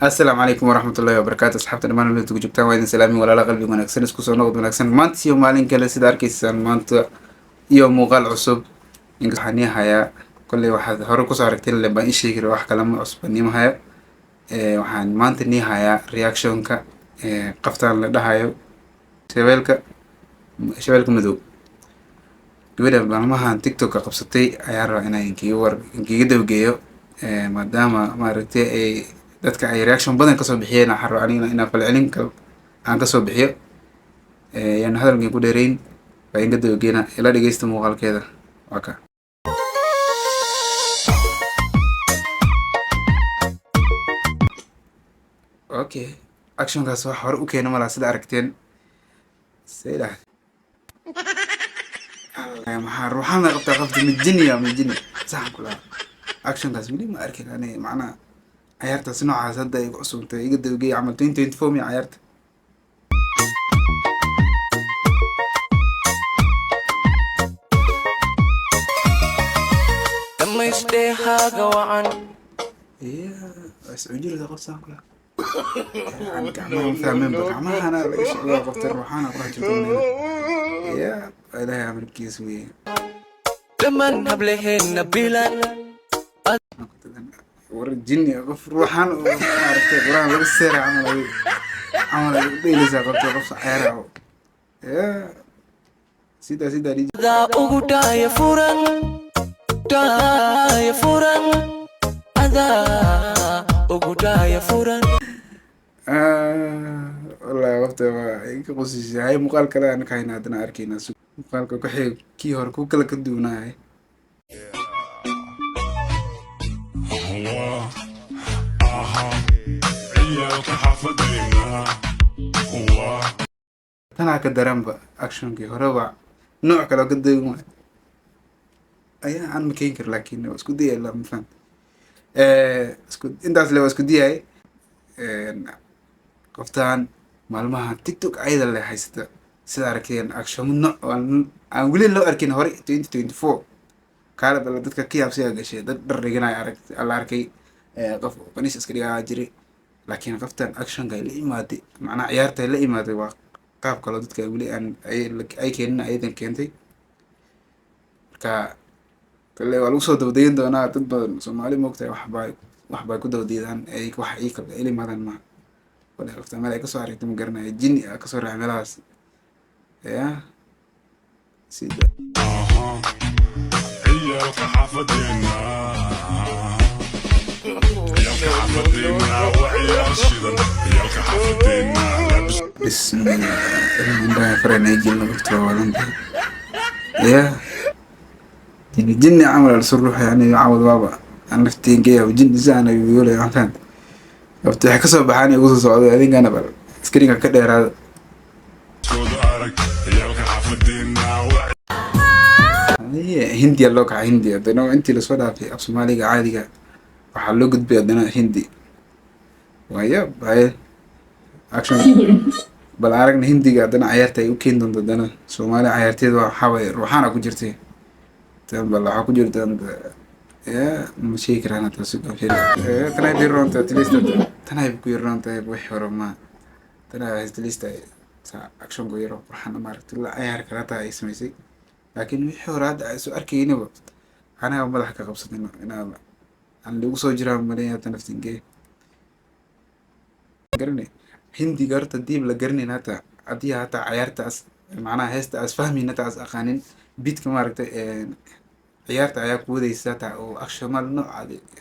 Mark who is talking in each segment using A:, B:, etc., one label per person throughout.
A: السلام عليكم ورحمة الله وبركاته. أصحابتنا دمان اللي انتو جبتان وايدin salaami walaala qalbi wanaagsan isku soo noqod wanaagsan maanta iyo maalin kale sida arkaysaan maanta iyo muuqaal cusub inka waxaan ii hayaa kolley waxaad hore kusoo aragteen le baan ii sheegi wax kale ma cusban niima haya waxaan maanta nii hayaa reactionka qaftaan la dhahayo shabeelka shabeelka madow gabadha maalmahan tiktok qabsatay ayaan rabaa inaan inkiga dawgeeyo maadaama maaragtay ay dadka ay reaction badan kasoo bixiyeen waxaan rabaa anigana inaan falcelin kale aan kasoo bixiyo yaan hadalkan ku dheereyn baa inga dawgeena ila dhegeysta muuqaalkeeda waa ka okay actionkaas wax hore u keena malaa sida aragteen saydah maxaa ruuxaan la qabtaa qabta mijini saxan kula actionkaas weli ma arkin ani macnaha ciyaartaas noocaas hadda ay ku cusubtay iga dawgeey camal 2024 miya ciyaarta
B: dhammaystehaaga wacan
A: iscujirada qof saan kula يعني gacmaha fahmeen ba gacmahana laga shaqeeyo qofta ruuxaana qurax jirto ya ilaahay amarkiis weeye
B: dhammaan hableheena bilan
A: war jinni qof ruuxaan oo maaragtay quraan laga seeray camal ay dheelaysaa qofta qof ciyaaraha ya sida
B: daa ugu dhaaya furan adaa ugu dhaaya furan
A: والله وقت ما قصص هاي مقال كلا أنا كاين عندنا أركينا سو مقال كحيل كي هور كوكلا كدونا هاي أنا كدرام با أكشن كي هربا نوع كلا كدونا أيه عن مكينكر لكن اسكودي لا مفهوم اسكود أنت أصله اسكودي هاي qoftaan maalmaha tiktok ayada le haysta sida arkeen action nooc aan weli loo arkin hore 2024 kaala bal dadka ka yaabsiga gashay dad dhariganay la arkay qof qaniis iska dhigaa jiray laakiin qoftaan action ga la imaaday macnaha ciyaarta la imaaday waa qaab kale dadka weli aan ay keenin aydan keentay marka kale waa lagu soo dabadayn doonaa dad badan Soomaali moogtay waxbay ku dawdeedaan ay wax ay kale ilimaadan ma ولا عرفت ما لا كسر عليك تمقرنا الجني كسر عملاس يا سيدا
C: هي الحافظينا هي الحافظينا وعيا الشدن هي الحافظينا
A: بسم الله من ده فرنا يجي لنا بتروالن يا الجني عمل الصروح يعني يعوض بابا أنا نفتين جيه وجني زانا يقول يا فهمت وقت حكسو بحاني وصل سعودي هذين أنا بل سكرين كده هذا هي هندي اللوك هندي أدنى أنتي لسودا في أبو مالك عادي وحلو قد بيدنا هندي ويا باي أكشن بالعرق هندي أدنى عيارتي يمكن ضدنا سومالي عيارتي ده حاوي روحانا كجرتي تبى حكو جرتي يا مشيك رانا تسوق في تنا بيرون تليست تنا بيرون تايب وحور ما تنا تليست أكشن غيره وحنا مارت لا أي حركة لا اسمه لكن وحور هذا سؤال كيني وقت أنا أول حاجة قبضت إنه أنا اللي وصل جرا مليا تنفتين جي قرني هندي قرت الديب لقرني نتا أديها تا عيارت معناها هست فهمي نتا أقانين بيت كمارت ciyaarta ayaa ku wadaysa taa oo action mal nooc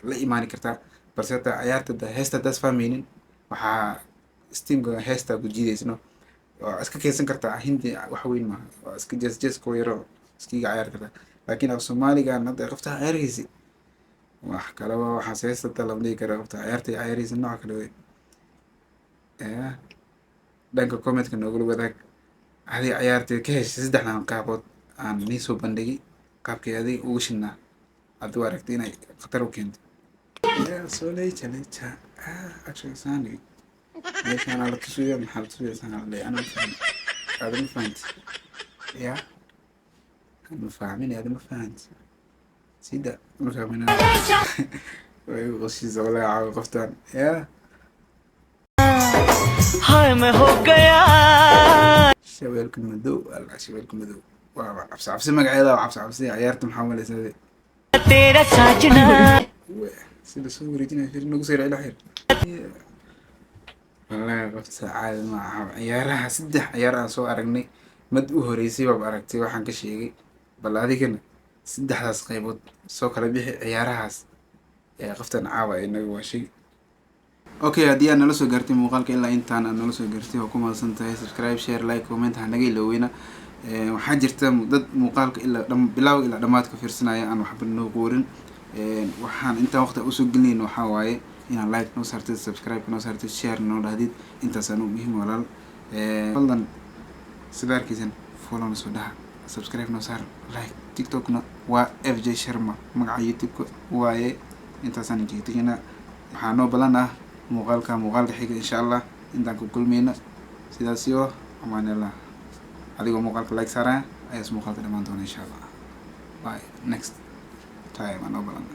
A: la imaan kartaa balse taa ciyaarta heesta das fahmaynin waxaa steamka heesta ku jiidaysno waa iska keensan kartaa hindi wax weyn ma waa iska jees ko yaro iskiga ciyaar kartaa laakiin af Soomaaliga hadda qofta ciyaaraysi wax kale waxa heesta talab leey kara qofta ciyaarta ciyaaraysi nooc kale weyn dhanka comment-ka noogu wadaag hadii ciyaarta ka heshay saddexdan qaabood aan nii soo bandhigay qaabkii aday ugu shinaa aad u aragtay inay khatar u keento yaa soo leeyahay action saani meeshaan ala tusiyo maxaa la tusiyo sanad leh ana ma fahanti yaa ma fahmin yaa ma fahanti sida ma fahmin way qoshiisa wala caaw qoftaan yaa
B: हाय मैं हो गया
A: shabeelka madow alla shabeelka madow waa cabsi cabsi magaceeda waa cabsi cabsi ciyaarta maxaa malaysaa
B: तेरा साजना
A: sida soo wareejinaya fir nagu soo ila xir wallahi qofta saacad ma aha ciyaaraha saddex ciyaar aan soo aragnay mad u horeysay baad aragtay waxaan ka sheegay bal adigana saddexdaas qaybood soo kala bixi ciyaarahaas ee qoftan caawa inaga waashay okay haddii aad nala soo gaartay muuqaalka ilaa intaan aad nala soo gaartay waa ku mahadsan tahay subscribe share like comment ha naga iloweyna waxaa jirta dad muuqaalka ilaa bilow ilaa dhammaadka fiirsanaya aan waxba noo qoorin waxaan intaan waqti usoo gelinayn waxaa waaye inaad like noo saartid subscribe noo saartid share noo dhahdid intaasaan u muhiim walaal fadlan sida arkaysan follow na soo dhaha subscribe noo saar like tiktokna waa FJ Sharma magaca youtube-ka waaye intaasaan jeedina waxaa noo balan ah muuqaalka xiga insha allah intaan ku kulmayna sidaas iyo amaanillah adigoo muuqaalka like saaraya ayaas muuqaalka dhammaan doona insha allah bye next time aan noo balan